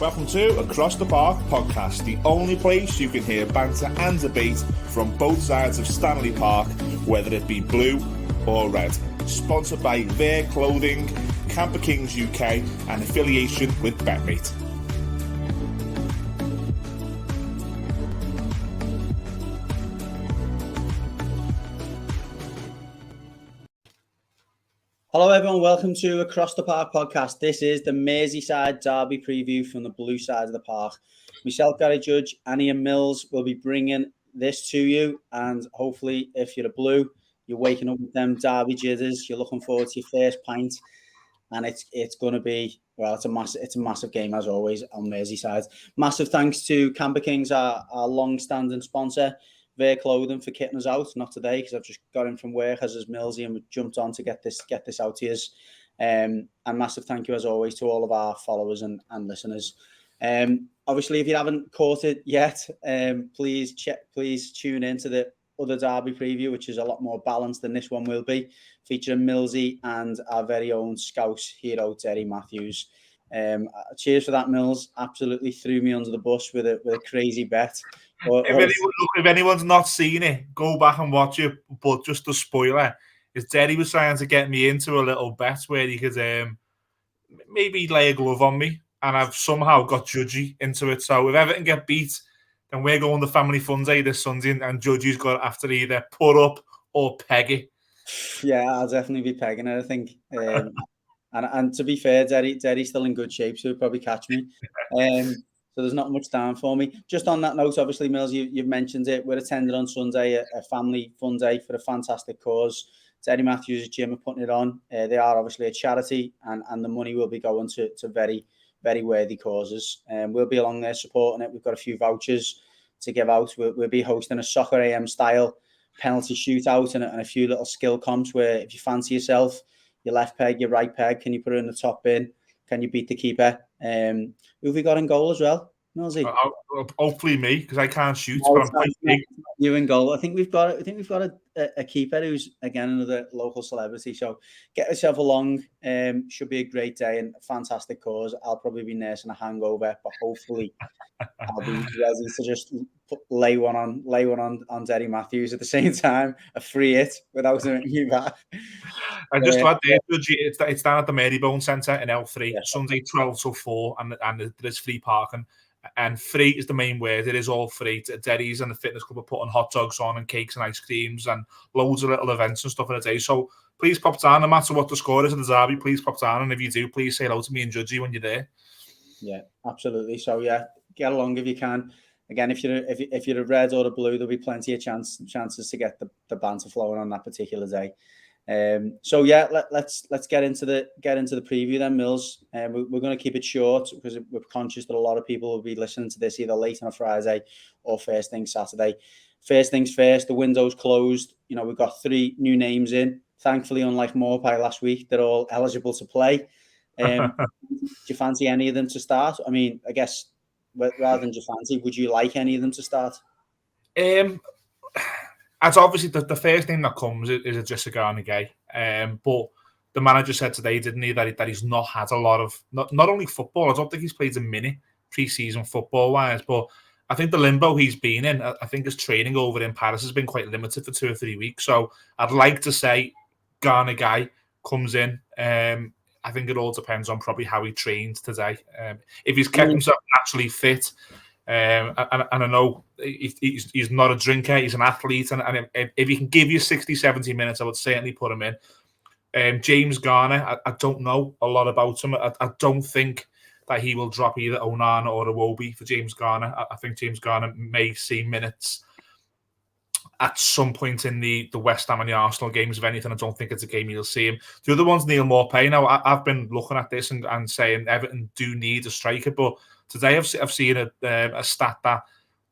Welcome to Across the Park podcast, the only place you can hear banter and debate from both sides of Stanley Park, whether it be blue or red. Sponsored by Their Clothing, Camper Kings UK, and affiliation with BetMate. Hello everyone, welcome to Across the Park podcast. This is the Merseyside derby preview from the blue side of the park. Myself, Gary Judge, Annie and Mills will be bringing this to you, and hopefully if you're a blue, you're waking up with them derby jitters, you're looking forward to your first pint, and it's going to be, well, it's a massive game as always on Merseyside. Massive thanks to Camper Kings, our long-standing sponsor, Their Clothing, for kitting us out. Not today because I've just got in from work as is Millsy, and we jumped on to get this out to you. And massive thank you as always to all of our followers and listeners. Obviously, if you haven't caught it yet, please tune in to the other derby preview, which is a lot more balanced than this one will be, featuring Millsy and our very own Scouse hero Terry Matthews. Cheers for that, Mills. Absolutely threw me under the bus with a crazy bet. If anyone's not seen it, go back and watch it. But just a spoiler, is Derry was trying to get me into a little bet where he could maybe lay a glove on me, and I've somehow got Judgy into it. So if Everton get beat, then we're going to family fun day this Sunday, and Judgy's got after either put up or peg it. Yeah, I'll definitely be pegging it, I think. And to be fair, Derry's still in good shape, so he'll probably catch me. So there's not much down for me. Just on that note, obviously, Mills, you've mentioned it. We're attending on Sunday a family fun day for a fantastic cause. Terry Matthews' gym are putting it on. They are obviously a charity, and the money will be going to very, very worthy causes. We'll be along there supporting it. We've got a few vouchers to give out. We'll be hosting a soccer AM style penalty shootout and a few little skill comps where if you fancy yourself, your left peg, your right peg, can you put it in the top bin? Can you beat the keeper? Who have we got in goal as well? Millsy? Hopefully me, because I can't shoot. But I'm quite big. You in goal. I think we've got a keeper who's again another local celebrity. So get yourself along. Should be a great day and a fantastic cause. I'll probably be nursing a hangover, but hopefully I'll be ready to just lay one on Derry Matthews at the same time. A free hit without me back. I just add there, it's down at the Marybone Centre in L3, Sunday 12 till 4, and there's free parking. And free is the main word. It is all free. Derry's and the fitness club are putting hot dogs on and cakes and ice creams and loads of little events and stuff in a day. So please pop down, no matter what the score is at the derby. Please pop down, and if you do, please say hello to me and Judgy when you're there. Yeah, absolutely. So yeah, get along if you can. Again, if you're a red or a blue, there'll be plenty of chances to get the banter flowing on that particular day. So yeah, let's get into the preview then, Mills. We're going to keep it short because we're conscious that a lot of people will be listening to this either late on a Friday or first thing Saturday. First things first, the window's closed. You know, we've got 3 new names in. Thankfully, unlike Morpie last week, they're all eligible to play. Do you fancy any of them to start? I mean, I guess rather than just fancy, would you like any of them to start? As obviously the first name that comes is a Judgy Millsy, but the manager said today, didn't he, that he's not had a lot of not only football. I don't think he's played a minute pre-season football wise, but I think the limbo he's been in, I think his training over in Paris has been quite limited for 2 or 3 weeks. So I'd like to say Millsy comes in. I think it all depends on probably how he trained today. If he's kept himself naturally fit. And I know he's not a drinker, he's an athlete, and if he can give you 60, 70 minutes, I would certainly put him in. James Garner, I don't know a lot about him. I don't think that he will drop either Onana or Iwobi for James Garner. I think James Garner may see minutes at some point in the West Ham and the Arsenal games. If anything, I don't think it's a game you'll see him. The other one's Neil Maupay. Now, I've been looking at this and saying Everton do need a striker, but today I've seen a stat that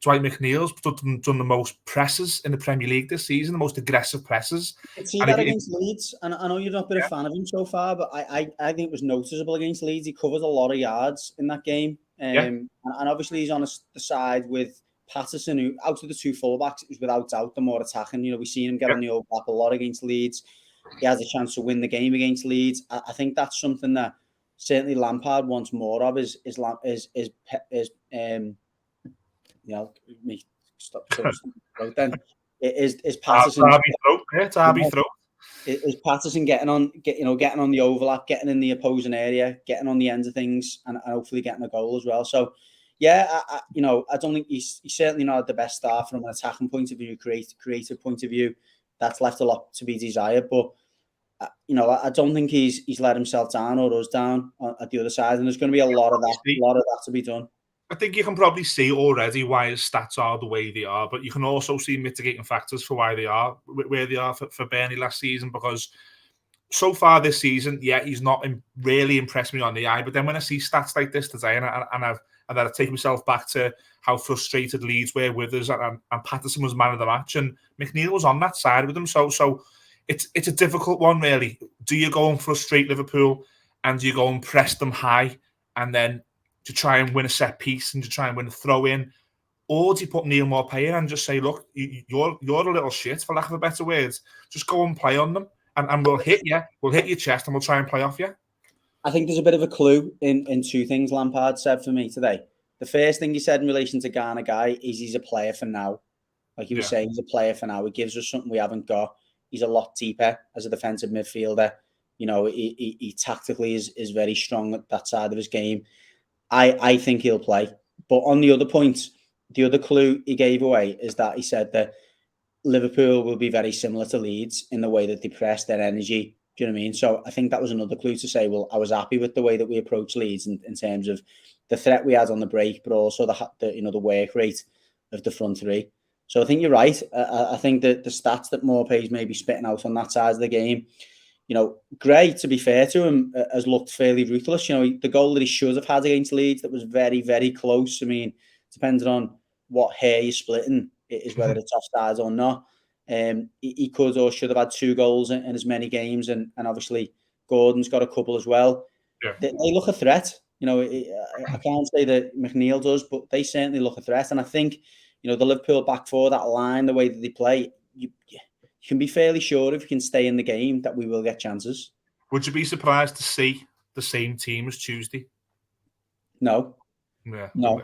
Dwight McNeil's done the most presses in the Premier League this season, the most aggressive presses. I'd see that against Leeds, and I know you've not been a fan of him so far, but I think it was noticeable against Leeds. He covered a lot of yards in that game, and obviously he's on the side with Patterson, who out of the 2 fullbacks is without doubt the more attacking. You know, we've seen him get on the overlap a lot against Leeds. He has a chance to win the game against Leeds. I think that's something that certainly Lampard wants more of is me stop then is Patterson. It's Derby throat. Is Patterson getting on the overlap, getting in the opposing area, getting on the ends of things, and hopefully getting a goal as well. So, yeah, I don't think he's certainly not at the best start from an attacking point of view, creative point of view. That's left a lot to be desired, but I don't think he's let himself down or us down at the other side, and there's going to be a lot of that to be done. I think you can probably see already why his stats are the way they are, but you can also see mitigating factors for why they are where they are for Burnley last season, because so far this season, yeah, he's not really impressed me on the eye, but then when I see stats like this today, and I take myself back to how frustrated Leeds were with us, and Patterson was man of the match, and McNeil was on that side with them, so it's a difficult one, really. Do you go and frustrate Liverpool, and do you go and press them high, and then to try and win a set piece and to try and win a throw in, or do you put Neil Maupay in and just say, look, you're a little shit, for lack of a better words, just go and play on them, and we'll hit your chest, and we'll try and play off you. I think there's a bit of a clue in two things Lampard said for me today. The first thing he said in relation to Ghana Guy is he's a player for now. Like he was saying, he's a player for now. He gives us something we haven't got. He's a lot deeper as a defensive midfielder. He tactically is very strong at that side of his game. I think he'll play. But on the other point, the other clue he gave away is that he said that Liverpool will be very similar to Leeds in the way that they press their energy. Do you know what I mean? So I think that was another clue to say, well, I was happy with the way that we approached Leeds in terms of the threat we had on the break, but also the work rate of the front three. So I think you're right. I think that the stats that Maupay's maybe spitting out on that side of the game, Gray, to be fair to him, has looked fairly ruthless. The goal that he should have had against Leeds that was very, very close. I mean, depending on what hair you're splitting, it is whether it's offside or not. He could or should have had 2 goals in as many games, and obviously Gordon's got a couple as well. Yeah. They look a threat. I can't say that McNeil does, but they certainly look a threat. And I think, the Liverpool back four, that line, the way that they play, you can be fairly sure if you can stay in the game that we will get chances. Would you be surprised to see the same team as Tuesday? No. Yeah. No.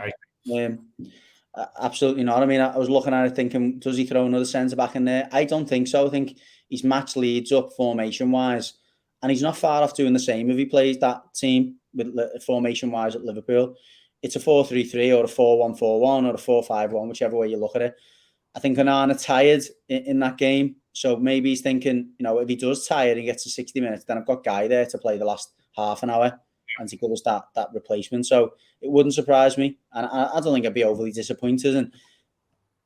Absolutely not. I mean, I was looking at it thinking, does he throw another centre back in there? I don't think so. I think he's matched Leeds up formation-wise, and he's not far off doing the same if he plays that team with formation-wise at Liverpool. It's a 4-3-3 or a 4-1-4-1 or a 4-5-1, whichever way you look at it. I think Onana tired in that game, so maybe he's thinking, if he does tire and he gets to 60 minutes, then I've got Guy there to play the last half an hour and to give us that replacement. So it wouldn't surprise me, and I don't think I'd be overly disappointed. And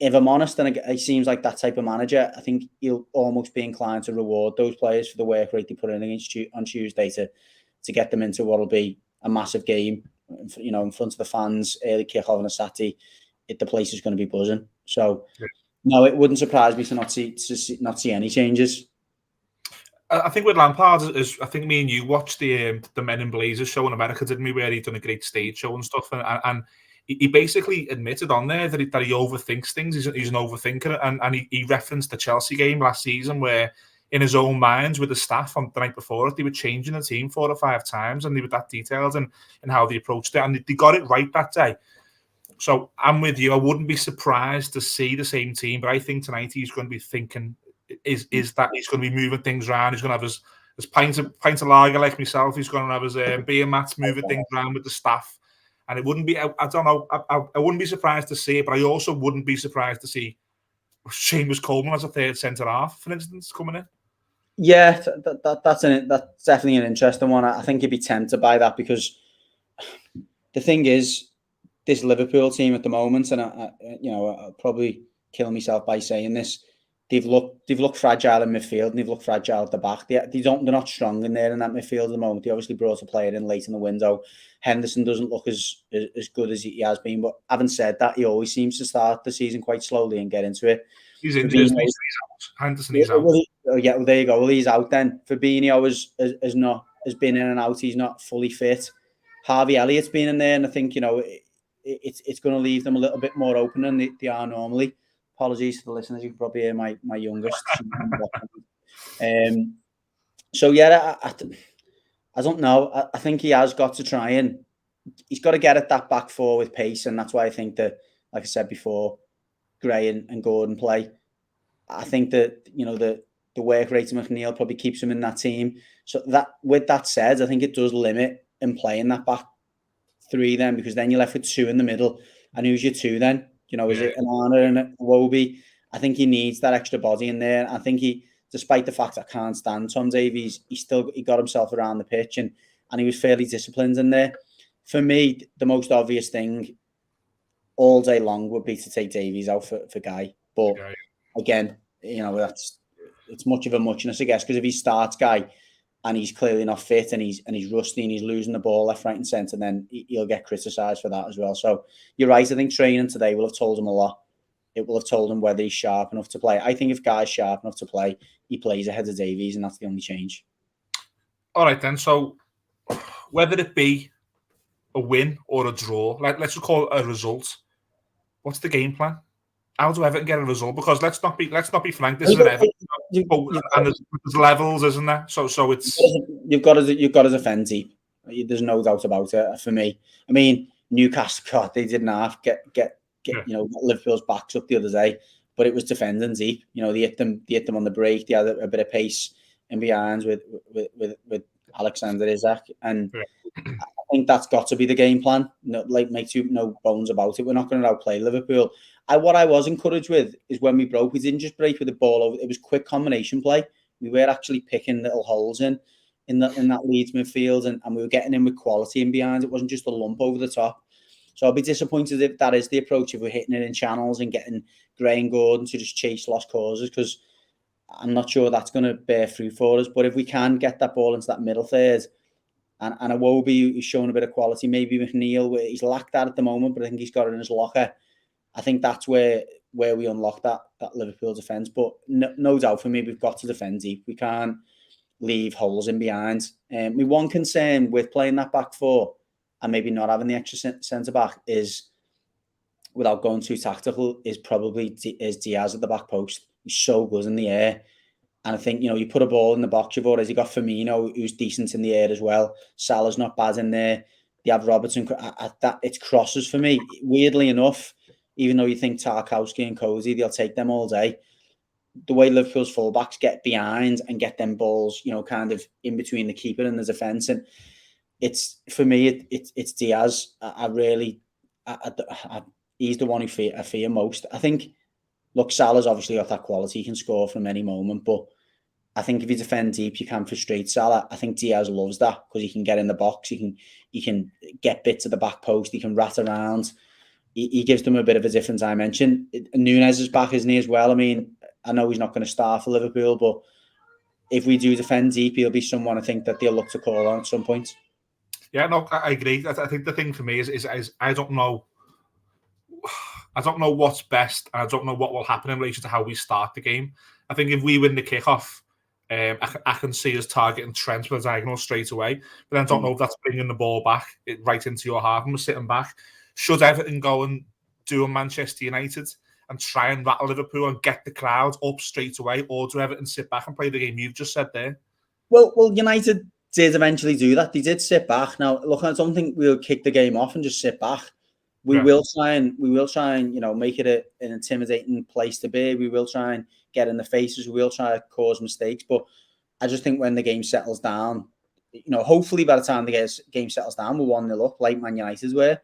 if I'm honest, then he seems like that type of manager. I think he'll almost be inclined to reward those players for the work rate they put in on Tuesday to get them into what will be a massive game, in front of the fans, early kick-off on a Saturday. The place is going to be buzzing. So, no, it wouldn't surprise me to not see any changes. I think with Lampard, I think me and you watched the Men in Blazers show in America, didn't we? Where he'd done a great stage show and stuff, and he basically admitted on there that he overthinks things. He's an overthinker, and he referenced the Chelsea game last season where, in his own minds with the staff on the night before it, they were changing the team 4 or 5 times, and they were that detailed in how they approached it, and they got it right that day. So I'm with you. I wouldn't be surprised to see the same team, but I think tonight he's going to be thinking, is that he's going to be moving things around. He's going to have his pints of lager like myself. He's going to have his beer mats, moving things around with the staff. And it wouldn't be, I don't know, I wouldn't be surprised to see it, but I also wouldn't be surprised to see Seamus Coleman as a third centre-half, for instance, coming in. Yeah, that's definitely an interesting one. I think you'd be tempted by that because the thing is, this Liverpool team at the moment, and I'll probably kill myself by saying this, they've looked fragile in midfield and they've looked fragile at the back. They're not strong in there in that midfield at the moment. They obviously brought a player in late in the window. Henderson doesn't look as good as he has been, but having said that, he always seems to start the season quite slowly and get into it. He's injured. He's out. Henderson is out. Yeah, well, there you go. Well, he's out then. Fabinho has been in and out. He's not fully fit. Harvey Elliott's been in there, and I think it's going to leave them a little bit more open than they are normally. Apologies to the listeners. You can probably hear my youngest. So yeah, I don't know. I think he has got to try and he's got to get at that back four with pace, and that's why I think that, like I said before, Gray and Gordon play. I think that the work rate of McNeil probably keeps him in that team. So that, with that said, I think it does limit him playing that back three then, because then you're left with two in the middle, and who's your two then? Is it Anana and Iwobi? I think he needs that extra body in there. I think despite the fact I can't stand Tom Davies, he got himself around the pitch and he was fairly disciplined in there. For me, the most obvious thing all day long would be to take Davies out for Guy. But again, it's much of a muchness, I guess, because if he starts Guy and he's clearly not fit and he's rusty and he's losing the ball left, right and centre, then he'll get criticised for that as well. So you're right. I think training today will have told him a lot. It will have told him whether he's sharp enough to play. I think if Guy's sharp enough to play, he plays ahead of Davies, and that's the only change. All right, then. So whether it be a win or a draw, let's just call it a result. What's the game plan? How do Everton get a result? Because let's not be frank. This is an Everton, and there's levels, isn't there? So it's you've got to defend deep. There's no doubt about it. For me, I mean, Newcastle, God, they didn't have get Liverpool's backs up the other day, but it was defending deep. They hit them on the break. They had a bit of pace in behind with Alexander Isak, and I think that's got to be the game plan. Makes you no bones about it. We're not going to outplay Liverpool. What I was encouraged with is when we broke, we didn't just break with the ball over. It was quick combination play. We were actually picking little holes in that Leeds midfield, and we were getting in with quality in behind. It wasn't just a lump over the top. So I'll be disappointed if that is the approach, if we're hitting it in channels and getting Gray and Gordon to just chase lost causes, because I'm not sure that's going to bear fruit for us. But if we can get that ball into that middle third, and Iwobi is showing a bit of quality, maybe McNeil, he's lacked that at the moment, but I think he's got it in his locker. I think that's where we unlock that Liverpool defence. But no doubt for me, we've got to defend deep. We can't leave holes in behind. My one concern with playing that back four and maybe not having the extra centre back is, without going too tactical, is probably Diaz at the back post. He's so good in the air. And I think, you put a ball in the box, you've already got Firmino, who's decent in the air as well. Salah's not bad in there. You have Robertson. It's crosses for me. Weirdly enough, even though you think Tarkowski and Cozy, they'll take them all day. The way Liverpool's fullbacks get behind and get them balls, kind of in between the keeper and the defence. And it's, for me, it's Diaz. He's the one who I fear most. I think, look, Salah's obviously got that quality. He can score from any moment, but I think if you defend deep, you can frustrate Salah. I think Diaz loves that because he can get in the box. He can get bits of the back post. He can rat around. He gives them a bit of a different dimension. Núñez is back, isn't he, as well? I mean, I know he's not going to start for Liverpool, but if we do defend deep, he'll be someone I think that they'll look to call on at some point. Yeah, no, I agree. I think the thing for me is I don't know. I don't know what's best, and I don't know what will happen in relation to how we start the game. I think if we win the kickoff, I can see us targeting Trent with a diagonal straight away. But then I don't know if that's bringing the ball back right into your half and we're sitting back. Should Everton go and do a Manchester United and try and rattle Liverpool and get the crowd up straight away, or do Everton sit back and play the game you've just said there? Well, United did eventually do that. They did sit back. Now, look, I don't think we'll kick the game off and just sit back. We will try and make it an intimidating place to be. We will try and get in the faces. We will try to cause mistakes. But I just think when the game settles down, hopefully by the time the game settles down, we're 1-0 up like Man United were.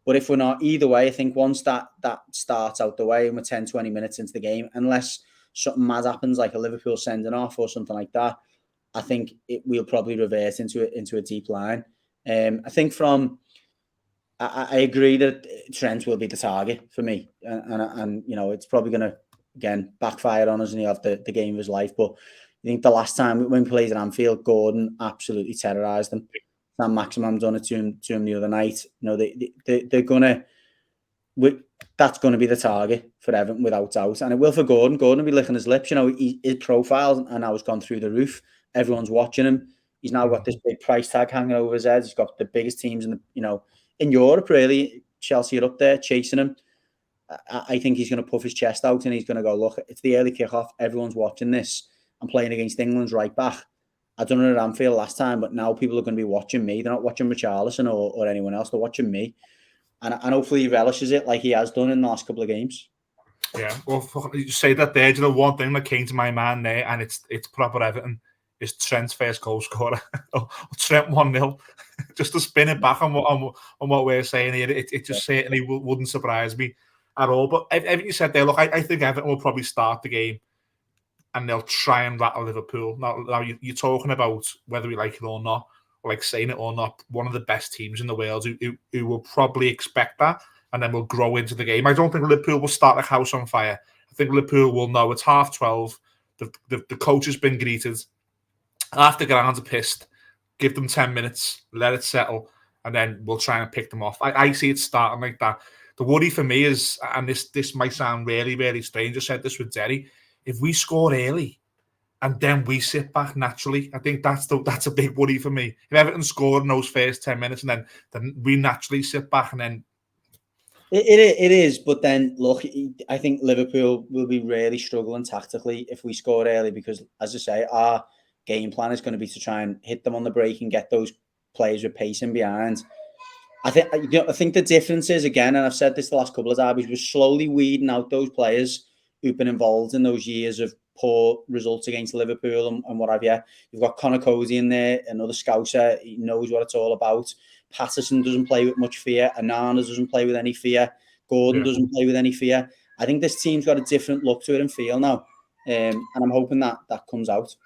But if we're not, either way, I think once that starts out the way and we're 10, 20 minutes into the game, unless something mad happens like a Liverpool sending off or something like that, I think we'll probably revert into a deep line. I think I agree that Trent will be the target for me, and it's probably going to again backfire on us, and he'll have the game of his life. But I think the last time when we played at Anfield, Gordon absolutely terrorised them. Sam Maximum done it to him the other night. They're gonna. That's going to be the target for Everton without doubt, and it will for Gordon. Gordon will be licking his lips. His profile and now has gone through the roof. Everyone's watching him. He's now got this big price tag hanging over his head. He's got the biggest teams in Europe, really. Chelsea are up there chasing him. I think he's going to puff his chest out and he's going to go, look, it's the early kickoff. Everyone's watching this. I'm playing against England's right back. I done it at Anfield last time, but now people are going to be watching me. They're not watching Richarlison or anyone else. They're watching me. And hopefully he relishes it like he has done in the last couple of games. Yeah, well, you say that there. Do you know one thing that came to my mind there, and it's proper Everton, is Trent's first goal scorer. Trent 1-0. Just to spin it back on what we're saying here, it just certainly wouldn't surprise me at all. But everything you said there, look, I think Everton will probably start the game and they'll try and rattle Liverpool. Now you're talking about whether we like it or not, or like saying it or not, one of the best teams in the world who will probably expect that and then will grow into the game. I don't think Liverpool will start like house on fire. I think Liverpool will know it's 12:30. The coach has been greeted. Half the grounds are pissed. Give them 10 minutes, let it settle, and then we'll try and pick them off. I see it starting like that. The worry for me is, and this might sound really, really strange, I said this with Derry, if we score early and then we sit back naturally, I think that's a big worry for me. If Everton scored in those first 10 minutes and then we naturally sit back and then... It is, but then, look, I think Liverpool will be really struggling tactically if we score early because, as I say, our game plan is going to be to try and hit them on the break and get those players with pace in behind. I think the difference is, again, and I've said this the last couple of derbies, we're slowly weeding out those players who've been involved in those years of poor results against Liverpool and what have you. You've got Conor Coady in there, another Scouser. He knows what it's all about. Patterson doesn't play with much fear. Anana doesn't play with any fear. Gordon doesn't play with any fear. I think this team's got a different look to it and feel now. And I'm hoping that comes out.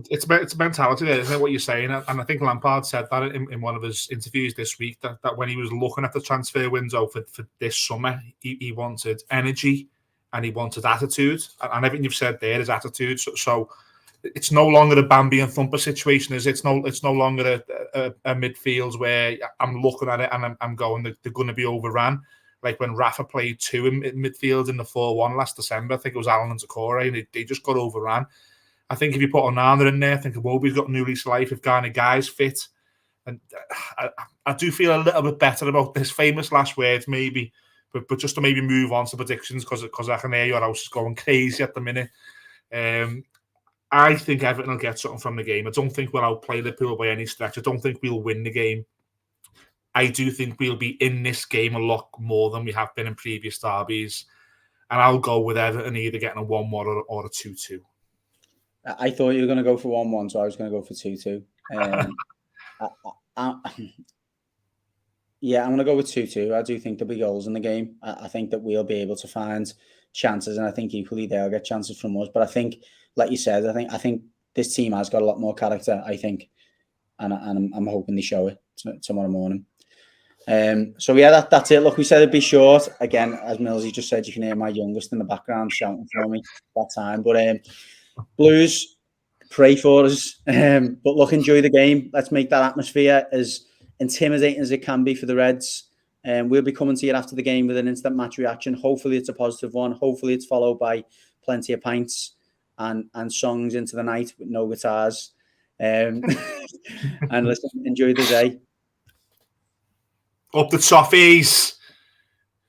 It's mentality there, isn't it, what you're saying? And I think Lampard said that in one of his interviews this week, that when he was looking at the transfer window for this summer, he wanted energy and he wanted attitude. And everything you've said there is attitude. So it's no longer a Bambi and Thumper situation, is it? It's no longer a midfield where I'm looking at it and I'm going, they're going to be overrun. Like when Rafa played two in midfield in the 4-1 last December, I think it was Allen and Zakore, and they just got overrun. I think if you put Onana in there, I think Iwobi's got new lease of life. If Guy's fit, and I do feel a little bit better about this. Famous last words, maybe, but just to maybe move on to predictions because I can hear your house is going crazy at the minute. I think Everton will get something from the game. I don't think we'll outplay Liverpool by any stretch. I don't think we'll win the game. I do think we'll be in this game a lot more than we have been in previous derbies, and I'll go with Everton either getting a 1-1 or a 2-2. I thought you were going to go for 1-1, so I was going to go for 2-2. Yeah, I'm going to go with 2-2. I do think there'll be goals in the game. I think that we'll be able to find chances, and I think equally they'll get chances from us. But I think, like you said, I think this team has got a lot more character, I think, and I'm hoping they show it tomorrow morning. So yeah, that's it. Look, we said it'd be short. Again, as Millsy just said, you can hear my youngest in the background shouting for me that time. But Blues, pray for us. But look, enjoy the game. Let's make that atmosphere as intimidating as it can be for the Reds. We'll be coming to you after the game with an instant match reaction. Hopefully it's a positive one. Hopefully it's followed by plenty of pints and songs into the night with no guitars. And listen, enjoy the day. Up the toffees.